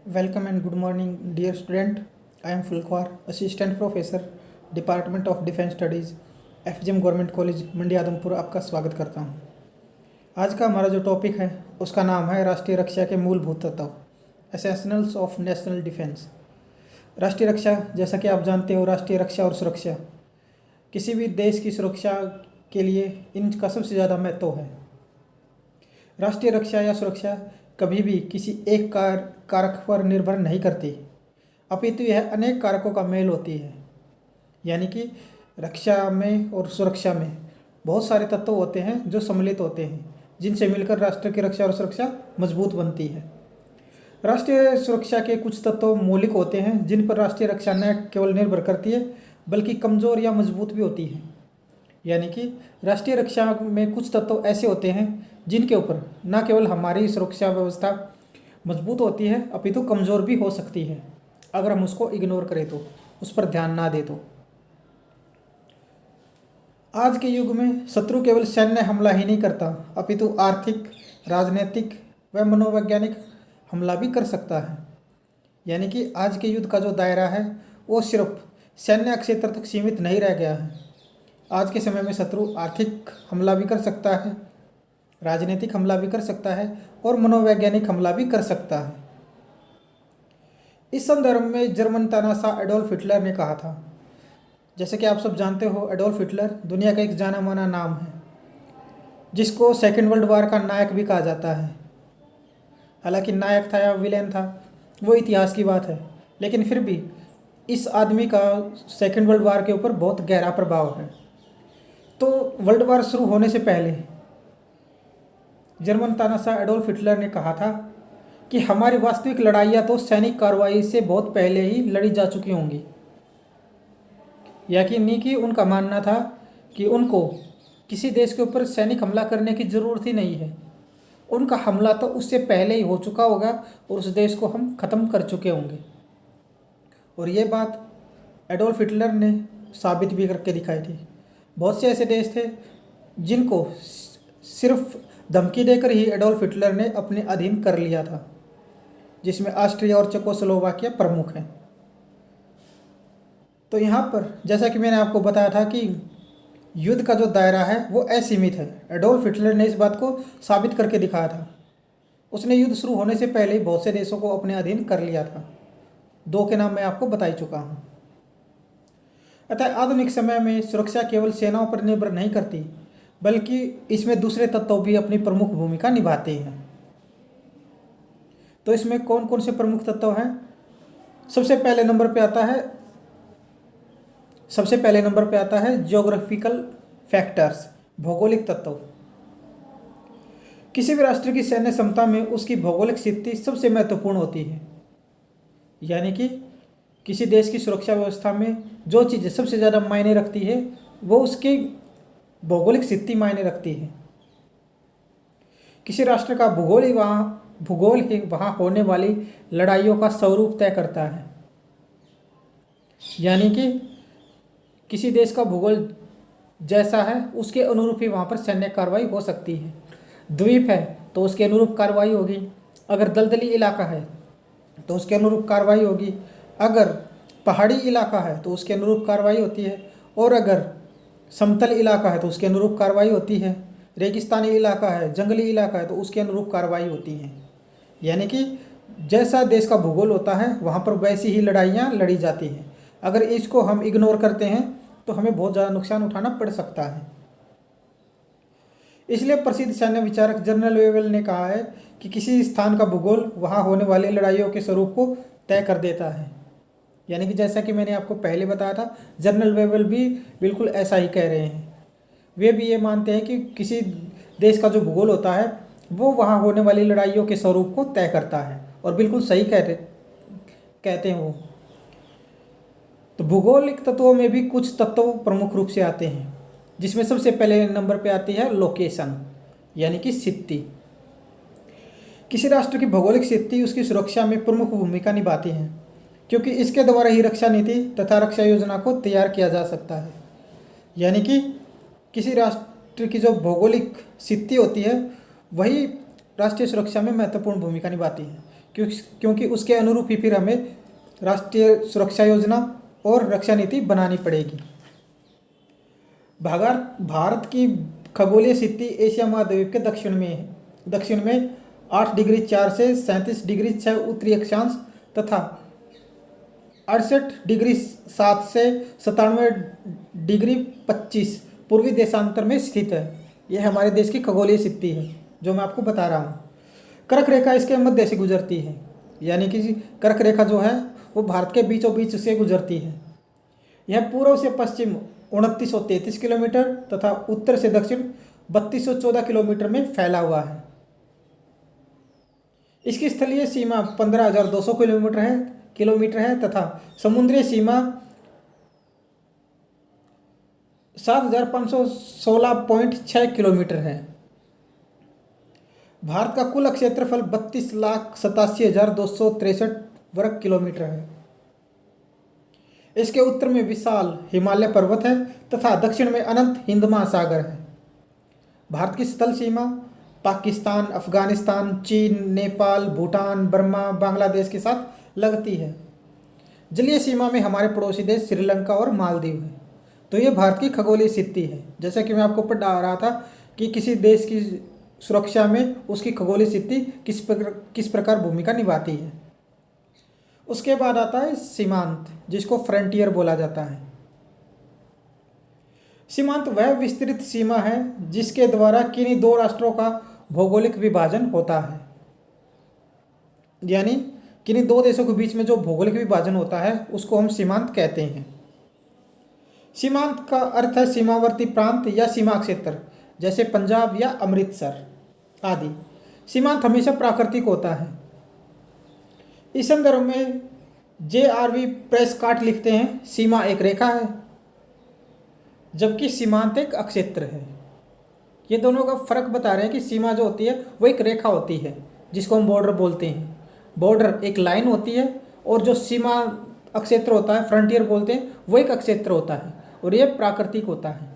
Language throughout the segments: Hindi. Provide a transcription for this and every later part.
Welcome and good morning, dear student. I am Fulkwar, Assistant Professor, department of defence studies, FJM government college Mandi Adampur आपका स्वागत करता हूँ। आज का हमारा जो टॉपिक है उसका नाम है राष्ट्रीय रक्षा के मूलभूत तत्व, एसेंशियल्स ऑफ नेशनल डिफेंस। राष्ट्रीय रक्षा, जैसा कि आप जानते हो, राष्ट्रीय रक्षा और सुरक्षा किसी भी देश की सुरक्षा के लिए इनका सबसे ज़्यादा महत्व है। राष्ट्रीय रक्षा या सुरक्षा कभी भी किसी एक कारक पर निर्भर नहीं करती, अपितु यह अनेक कारकों का मेल होती है। यानी कि रक्षा में और सुरक्षा में बहुत सारे तत्व होते हैं जो सम्मिलित होते हैं, जिनसे मिलकर राष्ट्र की रक्षा और सुरक्षा मजबूत बनती है। राष्ट्रीय सुरक्षा के कुछ तत्व मौलिक होते हैं जिन पर राष्ट्रीय रक्षा न केवल निर्भर करती है बल्कि कमज़ोर या मजबूत भी होती है। यानी कि राष्ट्रीय रक्षा में कुछ तत्व ऐसे होते हैं जिनके ऊपर न केवल हमारी सुरक्षा व्यवस्था मजबूत होती है अपितु कमज़ोर भी हो सकती है अगर हम उसको इग्नोर करें, तो उस पर ध्यान ना दें। तो आज के युग में शत्रु केवल सैन्य हमला ही नहीं करता अपितु आर्थिक, राजनीतिक व मनोवैज्ञानिक हमला भी कर सकता है। यानी कि आज के युद्ध का जो दायरा है वो सिर्फ सैन्य क्षेत्र तक सीमित नहीं रह गया है। आज के समय में शत्रु आर्थिक हमला भी कर सकता है, राजनीतिक हमला भी कर सकता है और मनोवैज्ञानिक हमला भी कर सकता है। इस संदर्भ में जर्मन तानाशाह एडोल्फ हिटलर ने कहा था, जैसे कि आप सब जानते हो, एडोल्फ हिटलर दुनिया का एक जाना माना नाम है जिसको सेकेंड वर्ल्ड वार का नायक भी कहा जाता है। हालांकि नायक था या विलेन था वो इतिहास की बात है, लेकिन फिर भी इस आदमी का सेकेंड वर्ल्ड वार के ऊपर बहुत गहरा प्रभाव है। तो वर्ल्ड वार शुरू होने से पहले जर्मन तानाशाह एडोल्फ हिटलर ने कहा था कि हमारी वास्तविक लड़ाइयाँ तो सैनिक कार्रवाई से बहुत पहले ही लड़ी जा चुकी होंगी। यानी कि उनका मानना था कि उनको किसी देश के ऊपर सैनिक हमला करने की ज़रूरत ही नहीं है, उनका हमला तो उससे पहले ही हो चुका होगा और उस देश को हम ख़त्म कर चुके होंगे। और ये बात एडोल्फ हिटलर ने साबित भी करके दिखाई थी। बहुत से ऐसे देश थे जिनको सिर्फ धमकी देकर ही एडोल्फ हिटलर ने अपने अधीन कर लिया था, जिसमें ऑस्ट्रिया और चेकोस्लोवाकिया प्रमुख हैं। तो यहाँ पर जैसा कि मैंने आपको बताया था कि युद्ध का जो दायरा है वो असीमित है। एडोल्फ हिटलर ने इस बात को साबित करके दिखाया था। उसने युद्ध शुरू होने से पहले ही बहुत से देशों को अपने अधीन कर लिया था। दो के नाम मैं आपको बता ही चुका हूँ। अतः आधुनिक समय में सुरक्षा केवल सेनाओं पर निर्भर नहीं करती बल्कि इसमें दूसरे तत्व भी अपनी प्रमुख भूमिका निभाते हैं। तो इसमें कौन कौन से प्रमुख तत्व हैं? सबसे पहले नंबर पे आता है ज्योग्राफिकल फैक्टर्स, भौगोलिक तत्व। किसी भी राष्ट्र की सैन्य क्षमता में उसकी भौगोलिक स्थिति सबसे महत्वपूर्ण होती है। यानी कि किसी देश की सुरक्षा व्यवस्था में जो चीज़ें सबसे ज़्यादा मायने रखती है वो उसकी भौगोलिक स्थिति मायने रखती है। किसी राष्ट्र का भूगोल ही वहाँ होने वाली लड़ाइयों का स्वरूप तय करता है। यानी कि किसी देश का भूगोल जैसा है उसके अनुरूप ही वहाँ पर सैन्य कार्रवाई हो सकती है। द्वीप है तो उसके अनुरूप कार्रवाई होगी, अगर दलदली इलाका है तो उसके अनुरूप कार्रवाई होगी, अगर पहाड़ी इलाका है तो उसके अनुरूप कार्रवाई होती है, और अगर समतल इलाका है तो उसके अनुरूप कार्रवाई होती है, रेगिस्तानी इलाका है, जंगली इलाका है तो उसके अनुरूप कार्रवाई होती है। यानी कि जैसा देश का भूगोल होता है वहाँ पर वैसी ही लड़ाइयाँ लड़ी जाती हैं। अगर इसको हम इग्नोर करते हैं तो हमें बहुत ज़्यादा नुकसान उठाना पड़ सकता है। इसलिए प्रसिद्ध सैन्य विचारक जनरल वेवेल ने कहा है कि किसी स्थान का भूगोल वहाँ होने वाली लड़ाइयों के स्वरूप को तय कर देता है। यानी कि जैसा कि मैंने आपको पहले बताया था, जनरल वेवेल भी बिल्कुल ऐसा ही कह रहे हैं। वे भी ये मानते हैं कि किसी देश का जो भूगोल होता है वो वहाँ होने वाली लड़ाइयों के स्वरूप को तय करता है, और बिल्कुल सही कहते हैं वो। तो भूगोलिक तत्वों में भी कुछ तत्व प्रमुख रूप से आते हैं, जिसमें सबसे पहले नंबर पे आती है लोकेशन, यानी कि स्थिति। किसी राष्ट्र की भौगोलिक स्थिति उसकी सुरक्षा में प्रमुख भूमिका निभाती है, क्योंकि इसके द्वारा ही रक्षा नीति तथा रक्षा योजना को तैयार किया जा सकता है। यानी कि किसी राष्ट्र की जो भौगोलिक स्थिति होती है वही राष्ट्रीय सुरक्षा में महत्वपूर्ण भूमिका निभाती है, क्योंकि उसके अनुरूप ही फिर हमें राष्ट्रीय सुरक्षा योजना और रक्षा नीति बनानी पड़ेगी। भारत की खगोलीय स्थिति एशिया महाद्वीप के दक्षिण में 8 डिग्री 4 से 37 डिग्री 6 उत्तरी अक्षांश तथा 68 डिग्री 7 से 97 डिग्री 25 पूर्वी देशांतर में स्थित है। यह हमारे देश की खगोलीय स्थिति है जो मैं आपको बता रहा हूँ। कर्क रेखा इसके मध्य से गुजरती है, यानी कि कर्क रेखा जो है वो भारत के बीचों बीच से गुजरती है। यह पूर्व से पश्चिम 2933 किलोमीटर तथा उत्तर से दक्षिण 3214 किलोमीटर में फैला हुआ है। इसकी स्थलीय सीमा 15,200 किलोमीटर है तथा समुद्री सीमा 7,516.6 किलोमीटर है। भारत का कुल क्षेत्रफल 32,87,263 वर्ग किलोमीटर है। इसके उत्तर में विशाल हिमालय पर्वत है तथा दक्षिण में अनंत हिंद महासागर है। भारत की स्थल सीमा पाकिस्तान, अफगानिस्तान, चीन, नेपाल, भूटान, बर्मा, बांग्लादेश के साथ लगती है। जलीय सीमा में हमारे पड़ोसी देश श्रीलंका और मालदीव है। तो ये भारत की खगोलीय स्थिति है। जैसा कि मैं आपको पढ़ा रहा था कि किसी देश की सुरक्षा में उसकी खगोलीय स्थिति किस प्रकार भूमिका निभाती है। उसके बाद आता है सीमांत, जिसको फ्रंटियर बोला जाता है। सीमांत वह विस्तृत सीमा है जिसके द्वारा किन्हीं दो राष्ट्रों का भौगोलिक विभाजन होता है, यानी किन्हीं दो देशों के बीच में जो भौगोलिक विभाजन होता है उसको हम सीमांत कहते हैं। सीमांत का अर्थ है सीमावर्ती प्रांत या सीमा क्षेत्र, जैसे पंजाब या अमृतसर आदि। सीमांत हमेशा प्राकृतिक होता है। इस संदर्भ में JRV प्रेस्कॉट लिखते हैं, सीमा एक रेखा है जबकि सीमांत एक अक्षेत्र है। ये दोनों का फर्क बता रहे हैं कि सीमा जो होती है वो एक रेखा होती है जिसको हम बॉर्डर बोलते हैं। बॉर्डर एक लाइन होती है और जो सीमा अक्षेत्र होता है, फ्रंटियर बोलते हैं, वो एक अक्षेत्र होता है और ये प्राकृतिक होता है।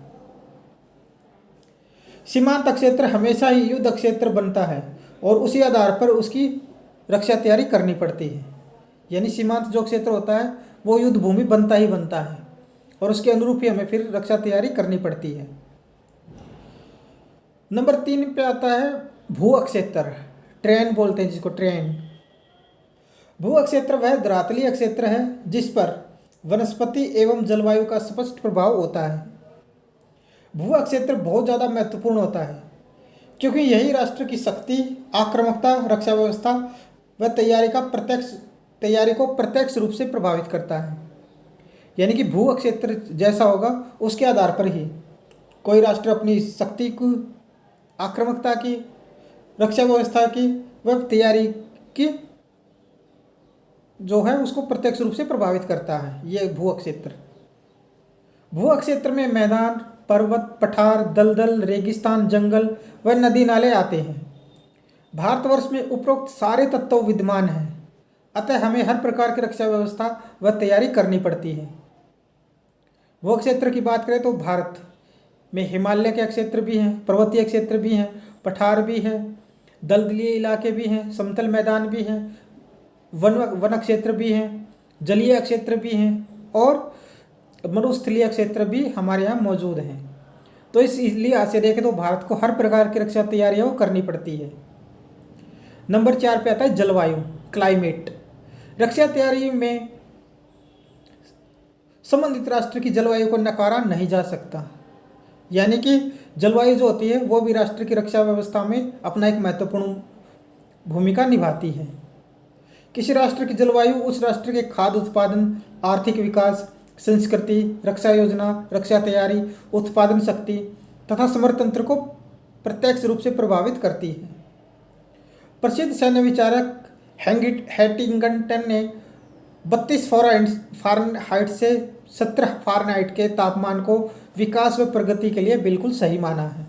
सीमांत क्षेत्र हमेशा ही युद्ध क्षेत्र बनता है और उसी आधार पर उसकी रक्षा तैयारी करनी पड़ती है। यानी सीमांत जो क्षेत्र होता है वो युद्ध भूमि बनता ही बनता है और उसके अनुरूप ही हमें फिर रक्षा तैयारी करनी पड़ती है। नंबर 3 पे आता है भू अक्षेत्र, ट्रेन बोलते हैं जिसको, ट्रेन। भू अक्षेत्र वह धरातलीय क्षेत्र है जिस पर वनस्पति एवं जलवायु का स्पष्ट प्रभाव होता है। भू अक्षेत्र बहुत ज़्यादा महत्वपूर्ण होता है क्योंकि यही राष्ट्र की शक्ति, आक्रामकता, रक्षा व्यवस्था व तैयारी को प्रत्यक्ष रूप से प्रभावित करता है। यानी कि भू अक्षेत्र जैसा होगा उसके आधार पर ही कोई राष्ट्र अपनी शक्ति को, आक्रामकता की, रक्षा व्यवस्था की व तैयारी की जो है उसको प्रत्यक्ष रूप से प्रभावित करता है। ये भू अक्षेत्र। भू अक्षेत्र में मैदान, पर्वत, पठार, दलदल, रेगिस्तान, जंगल व नदी नाले आते हैं। भारतवर्ष में उपरोक्त सारे तत्व विद्यमान हैं, अतः हमें हर प्रकार की रक्षा व्यवस्था व तैयारी करनी पड़ती है। भू क्षेत्र की बात करें तो भारत में हिमालय के क्षेत्र भी हैं, पर्वतीय क्षेत्र भी हैं, पठार भी हैं, दलदलीय इलाके भी हैं, समतल मैदान भी हैं, वन क्षेत्र भी हैं, जलीय क्षेत्र भी हैं और मरुस्थलीय क्षेत्र भी हमारे यहाँ मौजूद हैं। तो इस लिहाज से देखें तो भारत को हर प्रकार की रक्षा तैयारियाँ करनी पड़ती है। नंबर 4 पे आता है जलवायु, क्लाइमेट। रक्षा तैयारी में संबंधित राष्ट्र की जलवायु को नकारा नहीं जा सकता। यानी कि जलवायु जो होती है वो भी राष्ट्र की रक्षा व्यवस्था में अपना एक महत्वपूर्ण भूमिका निभाती है। किसी राष्ट्र की जलवायु उस राष्ट्र के खाद्य उत्पादन, आर्थिक विकास, संस्कृति, रक्षा योजना, रक्षा तैयारी, उत्पादन शक्ति तथा समरतंत्र को प्रत्यक्ष रूप से प्रभावित करती है। प्रसिद्ध सैन्य विचारक हैटिंगटन ने 32 फ़ारेनहाइट से 17 फ़ारेनहाइट के तापमान को विकास व प्रगति के लिए बिल्कुल सही माना है।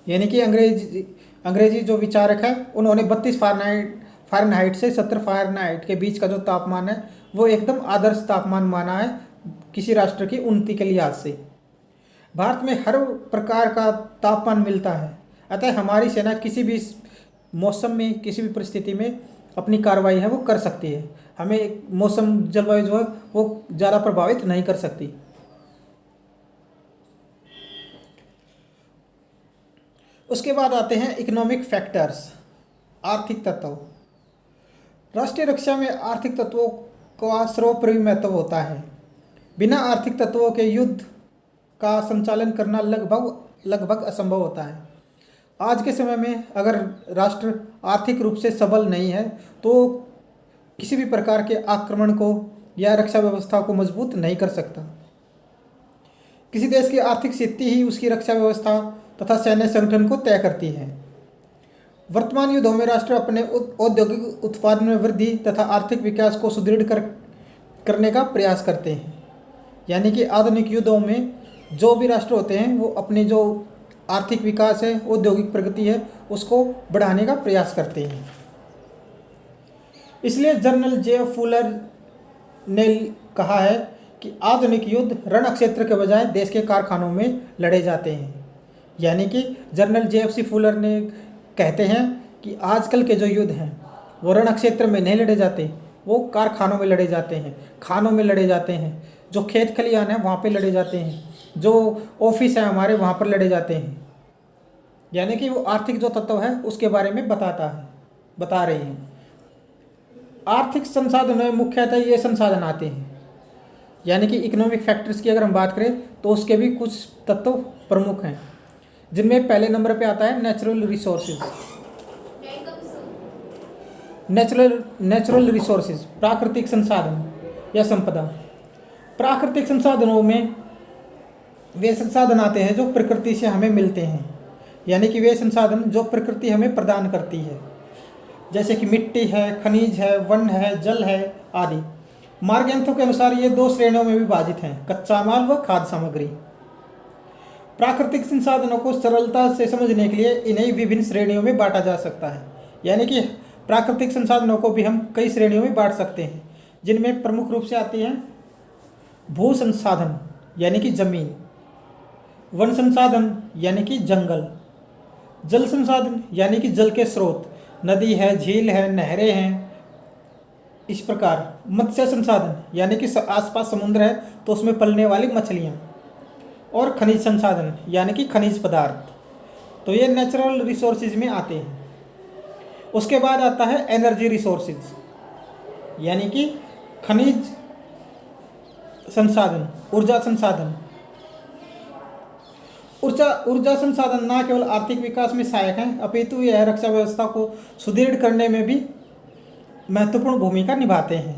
यानी कि अंग्रेजी जो विचारक है उन्होंने 32 फ़ारेनहाइट से 17 फ़ारेनहाइट के बीच का जो तापमान है वो एकदम आदर्श तापमान माना है किसी राष्ट्र की उन्नति के लिहाज से। भारत में हर प्रकार का तापमान मिलता है, अतः हमारी सेना किसी भी मौसम में, किसी भी परिस्थिति में अपनी कार्रवाई है वो कर सकती है। हमें मौसम जलवायु जो है वो ज़्यादा प्रभावित नहीं कर सकती। उसके बाद आते हैं इकोनॉमिक फैक्टर्स, आर्थिक तत्व। राष्ट्रीय रक्षा में आर्थिक तत्वों का सर्वोपरि महत्व होता है। बिना आर्थिक तत्वों के युद्ध का संचालन करना लगभग असंभव होता है। आज के समय में अगर राष्ट्र आर्थिक रूप से सबल नहीं है तो किसी भी प्रकार के आक्रमण को या रक्षा व्यवस्था को मजबूत नहीं कर सकता। किसी देश की आर्थिक स्थिति ही उसकी रक्षा व्यवस्था तथा सैन्य संगठन को तय करती है। वर्तमान युद्धों में राष्ट्र अपने औद्योगिक उत्पादन में वृद्धि तथा आर्थिक विकास को सुदृढ़ करने का प्रयास करते हैं। यानी कि आधुनिक युद्धों में जो भी राष्ट्र होते हैं वो अपनी जो आर्थिक विकास है, औद्योगिक प्रगति है, उसको बढ़ाने का प्रयास करते हैं। इसलिए जनरल जे फुलर ने कहा है कि आधुनिक युद्ध रणक्षेत्र के बजाय देश के कारखानों में लड़े जाते हैं। यानी कि जनरल JF फुलर ने कहते हैं कि आजकल के जो युद्ध हैं वो रणक्षेत्र में नहीं लड़े जाते, वो कारखानों में लड़े जाते हैं, खानों में लड़े जाते हैं, जो खेत खलिहान है वहाँ पे लड़े जाते हैं, जो ऑफिस है हमारे वहाँ पर लड़े जाते हैं। यानी कि वो आर्थिक जो तत्व है उसके बारे में बता रहे हैं। आर्थिक संसाधनों में मुख्यतः ये संसाधन आते हैं। यानी कि इकोनॉमिक फैक्टर्स की अगर हम बात करें तो उसके भी कुछ तत्व प्रमुख हैं, जिनमें पहले नंबर पे आता है नेचुरल रिसोर्सेज, प्राकृतिक संसाधन या संपदा। प्राकृतिक संसाधनों में वे संसाधन आते हैं जो प्रकृति से हमें मिलते हैं। यानी कि वे संसाधन जो प्रकृति हमें प्रदान करती है, जैसे कि मिट्टी है, खनिज है, वन है, जल है आदि। मार्गेंथो के अनुसार ये 2 श्रेणियों में विभाजित हैं, कच्चा माल व खाद्य सामग्री। प्राकृतिक संसाधनों को सरलता से समझने के लिए इन्हें विभिन्न श्रेणियों में बांटा जा सकता है। यानी कि प्राकृतिक संसाधनों को भी हम कई श्रेणियों में बांट सकते हैं, जिनमें प्रमुख रूप से आती हैं भू संसाधन यानी कि जमीन, वन संसाधन यानी कि जंगल, जल संसाधन यानी कि जल के स्रोत, नदी है, झील है, नहरें हैं। इस प्रकार मत्स्य संसाधन यानी कि आसपास समुद्र है तो उसमें पलने वाली मछलियाँ, और खनिज संसाधन यानी कि खनिज पदार्थ। तो ये नेचुरल रिसोर्सेज में आते हैं। उसके बाद आता है एनर्जी रिसोर्सेज यानी कि खनिज संसाधन, ऊर्जा संसाधन। ऊर्जा संसाधन न केवल आर्थिक विकास में सहायक हैं अपितु यह रक्षा व्यवस्था को सुदृढ़ करने में भी महत्वपूर्ण भूमिका निभाते हैं।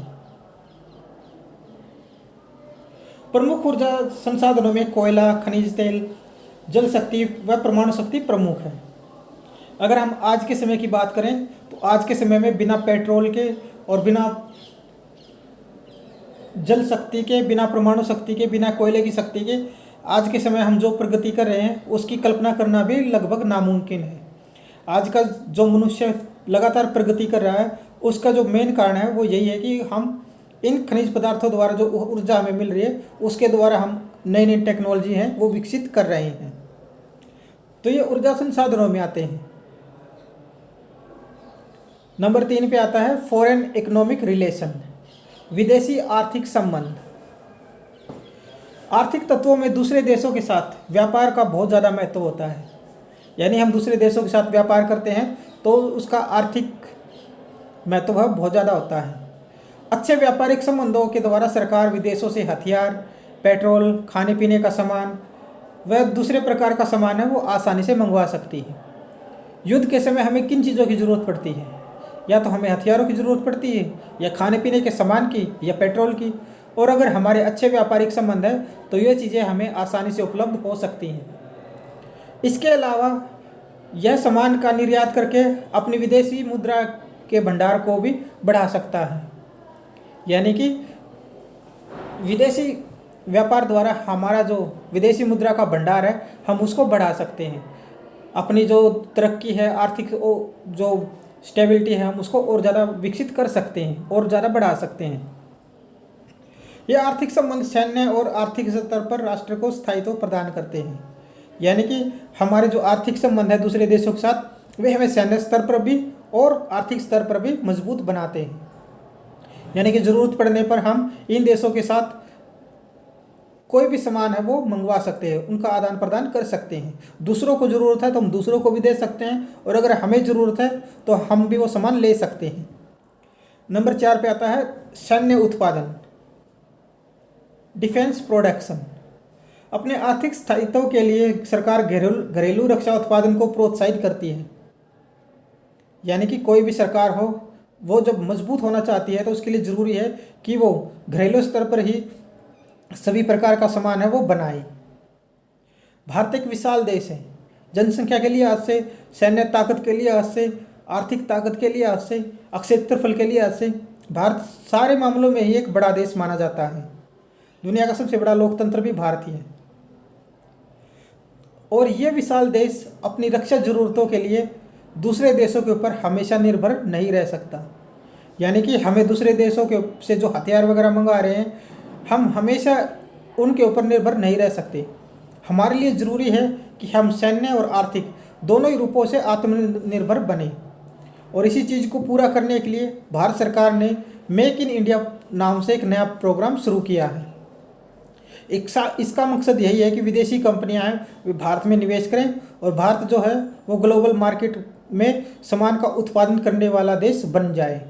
प्रमुख ऊर्जा संसाधनों में कोयला, खनिज तेल, जल शक्ति व परमाणु शक्ति प्रमुख है। अगर हम आज के समय की बात करें तो आज के समय में बिना पेट्रोल के और बिना जल शक्ति के, बिना परमाणु शक्ति के, बिना कोयले की शक्ति के आज के समय हम जो प्रगति कर रहे हैं उसकी कल्पना करना भी लगभग नामुमकिन है। आज का जो मनुष्य लगातार प्रगति कर रहा है उसका जो मेन कारण है वो यही है कि हम इन खनिज पदार्थों द्वारा जो ऊर्जा हमें मिल रही है उसके द्वारा हम नई नई टेक्नोलॉजी हैं वो विकसित कर रहे हैं। तो ये ऊर्जा संसाधनों में आते हैं। नंबर 3 पे आता है फॉरेन इकोनॉमिक रिलेशन, विदेशी आर्थिक संबंध। आर्थिक तत्वों में दूसरे देशों के साथ व्यापार का बहुत ज़्यादा महत्व होता है। यानी हम दूसरे देशों के साथ व्यापार करते हैं तो उसका आर्थिक महत्व बहुत ज़्यादा होता है। अच्छे व्यापारिक संबंधों के द्वारा सरकार विदेशों से हथियार, पेट्रोल, खाने पीने का सामान व दूसरे प्रकार का सामान है वो आसानी से मंगवा सकती है। युद्ध के समय हमें किन चीज़ों की ज़रूरत पड़ती है? या तो हमें हथियारों की ज़रूरत पड़ती है, या खाने पीने के सामान की, या पेट्रोल की। और अगर हमारे अच्छे व्यापारिक संबंध है तो ये चीज़ें हमें आसानी से उपलब्ध हो सकती हैं। इसके अलावा यह सामान का निर्यात करके अपनी विदेशी मुद्रा के भंडार को भी बढ़ा सकता है। यानी कि विदेशी व्यापार द्वारा हमारा जो विदेशी मुद्रा का भंडार है हम उसको बढ़ा सकते हैं। अपनी जो तरक्की है, आर्थिक जो स्टेबिलिटी है, हम उसको और ज़्यादा विकसित कर सकते हैं और ज़्यादा बढ़ा सकते हैं। ये आर्थिक संबंध सैन्य और आर्थिक स्तर पर राष्ट्र को स्थायित्व प्रदान करते हैं। यानी कि हमारे जो आर्थिक संबंध है दूसरे देशों के साथ वे हमें सैन्य स्तर पर भी और आर्थिक स्तर पर भी मजबूत बनाते हैं। यानी कि ज़रूरत पड़ने पर हम इन देशों के साथ कोई भी सामान है वो मंगवा सकते हैं, उनका आदान प्रदान कर सकते हैं। दूसरों को ज़रूरत है तो हम दूसरों को भी दे सकते हैं, और अगर हमें ज़रूरत है तो हम भी वो सामान ले सकते हैं। नंबर 4 पे आता है सैन्य उत्पादन, डिफेंस प्रोडक्शन। अपने आर्थिक स्थायित्व के लिए सरकार घरेलू रक्षा उत्पादन को प्रोत्साहित करती है। यानी कि कोई भी सरकार हो, वो जब मजबूत होना चाहती है तो उसके लिए ज़रूरी है कि वो घरेलू स्तर पर ही सभी प्रकार का सामान है वो बनाए। भारत एक विशाल देश है, जनसंख्या के लिहाज से, सैन्य ताकत के लिहाज से, आर्थिक ताकत के लिहाज से, क्षेत्रफल के लिहाज से भारत सारे मामलों में ही एक बड़ा देश माना जाता है। दुनिया का सबसे बड़ा लोकतंत्र भी भारत ही है। और ये विशाल देश अपनी रक्षा जरूरतों के लिए दूसरे देशों के ऊपर हमेशा निर्भर नहीं रह सकता। यानी कि हमें दूसरे देशों के से जो हथियार वगैरह मंगा रहे हैं, हम हमेशा उनके ऊपर निर्भर नहीं रह सकते। हमारे लिए ज़रूरी है कि हम सैन्य और आर्थिक दोनों ही रूपों से आत्मनिर्भर बने। और इसी चीज़ को पूरा करने के लिए भारत सरकार ने मेक इन इंडिया नाम से एक नया प्रोग्राम शुरू किया है। इसका मकसद यही है कि विदेशी कंपनियां हैं वे भारत में निवेश करें, और भारत जो है वो ग्लोबल मार्केट में सामान का उत्पादन करने वाला देश बन जाए।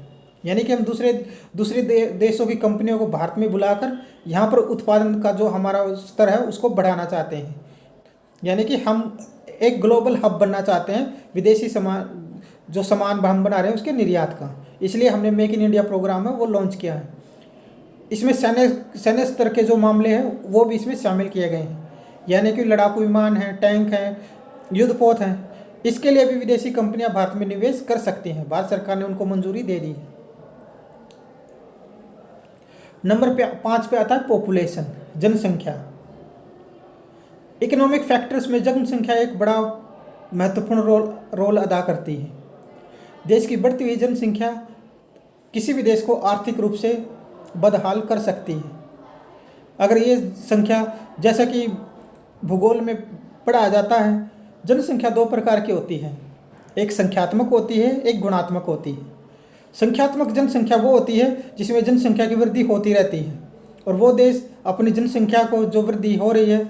यानी कि हम दूसरे देशों की कंपनियों को भारत में बुलाकर यहाँ पर उत्पादन का जो हमारा स्तर है उसको बढ़ाना चाहते हैं। यानी कि हम एक ग्लोबल हब बनना चाहते हैं विदेशी सामान हम बना रहे हैं उसके निर्यात का। इसलिए हमने मेक इन इंडिया प्रोग्राम है वो लॉन्च किया है। इसमें सैन्य स्तर के जो मामले हैं वो भी इसमें शामिल किए गए हैं। यानी कि लड़ाकू विमान हैं, टैंक हैं, युद्धपोत हैं, इसके लिए भी विदेशी कंपनियां भारत में निवेश कर सकती हैं। भारत सरकार ने उनको मंजूरी दे दी है। नंबर 5 पे आता है पॉपुलेशन, जनसंख्या। इकोनॉमिक फैक्टर्स में जनसंख्या एक बड़ा महत्वपूर्ण रोल अदा करती है। देश की बढ़ती हुई जनसंख्या किसी भी देश को आर्थिक रूप से बदहाल कर सकती है। अगर ये संख्या, जैसा कि भूगोल में पढ़ा जाता है, जनसंख्या 2 प्रकार की होती है, एक संख्यात्मक होती है, एक गुणात्मक होती है। संख्यात्मक जनसंख्या वो होती है जिसमें जनसंख्या की वृद्धि होती रहती है, और वो देश अपनी जनसंख्या को जो वृद्धि हो रही है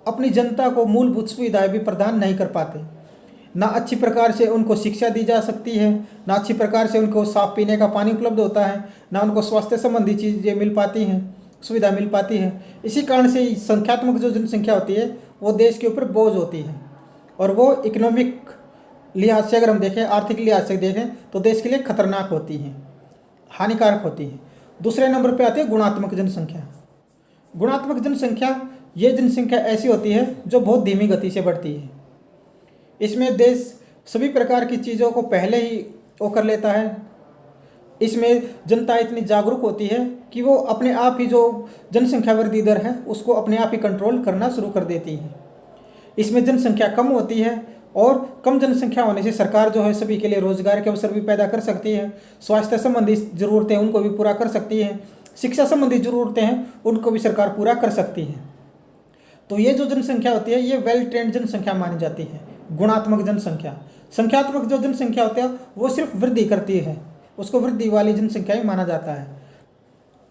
अपनी जनता को मूलभूत सुविधाएं भी प्रदान नहीं कर पाते। ना अच्छी प्रकार से उनको शिक्षा दी जा सकती है, ना अच्छी प्रकार से उनको साफ पीने का पानी उपलब्ध होता है, ना उनको स्वास्थ्य संबंधी चीज़ें मिल पाती हैं, सुविधा मिल पाती है। इसी कारण से संख्यात्मक जो जनसंख्या होती है वो देश के ऊपर बोझ होती है, और वो इकोनॉमिक लिहाज से अगर हम देखें, आर्थिक लिहाज से देखें तो देश के लिए खतरनाक होती है, हानिकारक होती है। दूसरे नंबर पे आती है गुणात्मक जनसंख्या। गुणात्मक जनसंख्या ये जनसंख्या ऐसी होती है जो बहुत धीमी गति से बढ़ती है। इसमें देश सभी प्रकार की चीज़ों को पहले ही वो कर लेता है। इसमें जनता इतनी जागरूक होती है कि वो अपने आप ही जो जनसंख्या वृद्धि दर है उसको अपने आप ही कंट्रोल करना शुरू कर देती है। इसमें जनसंख्या कम होती है, और कम जनसंख्या होने से सरकार जो है सभी के लिए रोजगार के अवसर भी पैदा कर सकती है, स्वास्थ्य संबंधी ज़रूरतें उनको भी पूरा कर सकती है, शिक्षा संबंधी ज़रूरतें हैं उनको भी सरकार पूरा कर सकती है। तो ये जो जनसंख्या होती है ये वेल ट्रेंड जनसंख्या मानी जाती है, गुणात्मक जनसंख्या। संख्यात्मक जो जनसंख्या होती है वो सिर्फ वृद्धि करती है, उसको वृद्धि वाली जनसंख्या ही माना जाता है।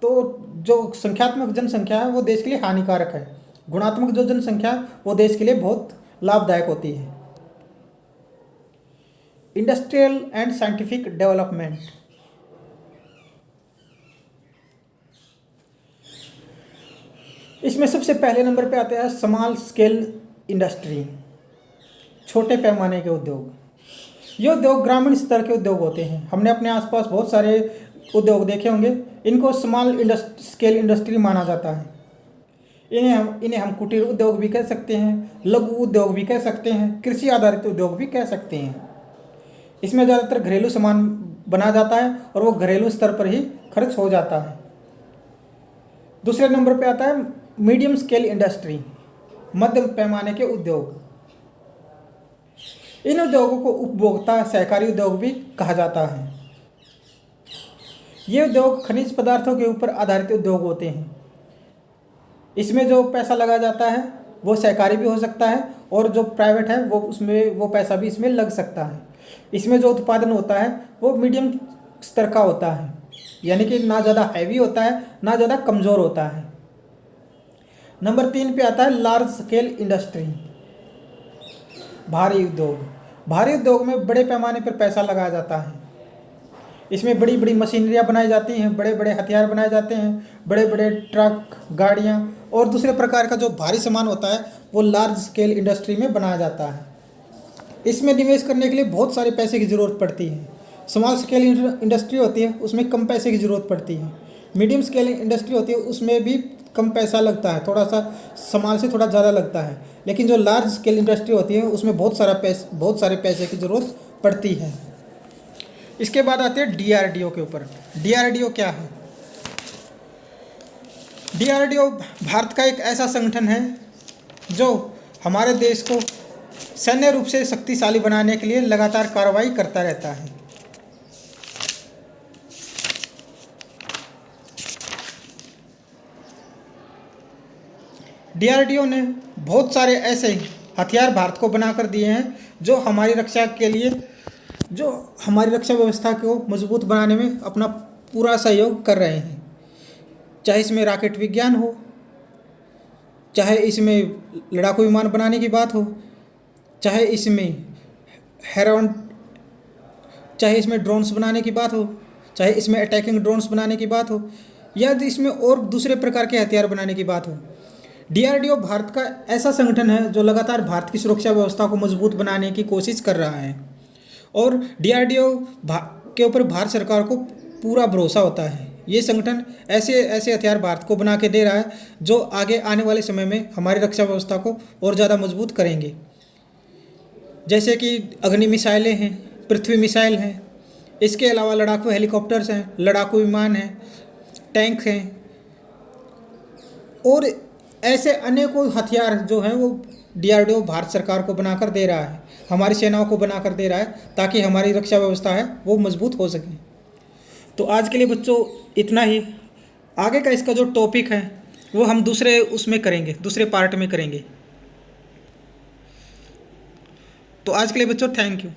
तो जो संख्यात्मक जनसंख्या है वो देश के लिए हानिकारक है, गुणात्मक जो जनसंख्या वो देश के लिए बहुत लाभदायक होती है। Industrial and scientific development. इसमें सबसे पहले नंबर पे आते हैं स्मॉल स्केल इंडस्ट्री, छोटे पैमाने के उद्योग। ये उद्योग ग्रामीण स्तर के उद्योग होते हैं। हमने अपने आसपास बहुत सारे उद्योग देखे होंगे, इनको स्मॉल स्केल इंडस्ट्री माना जाता है। इन्हें हम कुटीर उद्योग भी कह सकते हैं, लघु उद्योग भी कह सकते हैं, कृषि आधारित उद्योग भी कह सकते हैं। इसमें ज़्यादातर घरेलू सामान बना जाता है और वो घरेलू स्तर पर ही खर्च हो जाता है। दूसरे नंबर पे आता है मीडियम स्केल इंडस्ट्री, मध्यम पैमाने के उद्योग। इन उद्योगों को उपभोक्ता सहकारी उद्योग भी कहा जाता है। ये उद्योग खनिज पदार्थों के ऊपर आधारित उद्योग होते हैं। इसमें जो पैसा लगा जाता है वो सहकारी भी हो सकता है, और जो प्राइवेट है वो उसमें वो पैसा भी इसमें लग सकता है। इसमें जो उत्पादन होता है वो मीडियम स्तर का होता है, यानी कि ना ज़्यादा हैवी होता है ना ज़्यादा कमज़ोर होता है। नंबर 3 पे आता है लार्ज स्केल इंडस्ट्री, भारी उद्योग। भारी उद्योग में बड़े पैमाने पर पैसा लगाया जाता है। इसमें बड़ी बड़ी मशीनरियाँ बनाई जाती हैं, बड़े बड़े हथियार बनाए जाते हैं, बड़े बड़े ट्रक, गाड़ियाँ और दूसरे प्रकार का जो भारी सामान होता है वो लार्ज स्केल इंडस्ट्री में बनाया जाता है। इसमें निवेश करने के लिए बहुत सारे पैसे की ज़रूरत पड़ती है। स्मॉल स्केल इंडस्ट्री होती है उसमें कम पैसे की ज़रूरत पड़ती है। मीडियम स्केल इंडस्ट्री होती है उसमें भी कम पैसा लगता है, थोड़ा सा सामान से थोड़ा ज़्यादा लगता है। लेकिन जो लार्ज स्केल इंडस्ट्री होती है उसमें बहुत सारे पैसे की ज़रूरत पड़ती है। इसके बाद आते हैं DRDO के ऊपर। DRDO क्या है? DRDO भारत का एक ऐसा संगठन है जो हमारे देश को सैन्य रूप से शक्तिशाली बनाने के लिए लगातार कार्रवाई करता रहता है। DRDO ने बहुत सारे ऐसे हथियार भारत को बनाकर दिए हैं जो हमारी रक्षा के लिए, जो हमारी रक्षा व्यवस्था को मजबूत बनाने में अपना पूरा सहयोग कर रहे हैं। चाहे इसमें रॉकेट विज्ञान हो, चाहे इसमें लड़ाकू विमान बनाने की बात हो, चाहे इसमें हेरोन चाहे इसमें ड्रोन्स बनाने की बात हो, चाहे इसमें अटैकिंग ड्रोन्स बनाने की बात हो, या इसमें और दूसरे प्रकार के हथियार बनाने की बात हो। DRDO भारत का ऐसा संगठन है जो लगातार भारत की सुरक्षा व्यवस्था को मजबूत बनाने की कोशिश कर रहा है और DRDO के ऊपर भारत सरकार को पूरा भरोसा होता है। ये संगठन ऐसे ऐसे हथियार भारत को बना के दे रहा है जो आगे आने वाले समय में हमारी रक्षा व्यवस्था को और ज़्यादा मजबूत करेंगे। जैसे कि अग्नि मिसाइलें हैं, पृथ्वी मिसाइल हैं, इसके अलावा लड़ाकू हेलीकॉप्टर्स हैं, लड़ाकू विमान हैं, टैंक हैं और ऐसे अनेकों हथियार जो हैं वो DRDO भारत सरकार को बनाकर दे रहा है, हमारी सेनाओं को बनाकर दे रहा है ताकि हमारी रक्षा व्यवस्था है वो मजबूत हो सके। तो आज के लिए बच्चों इतना ही। आगे का इसका जो टॉपिक है वो हम दूसरे उसमें करेंगे, दूसरे पार्ट में करेंगे। तो आज के लिए बच्चों थैंक यू।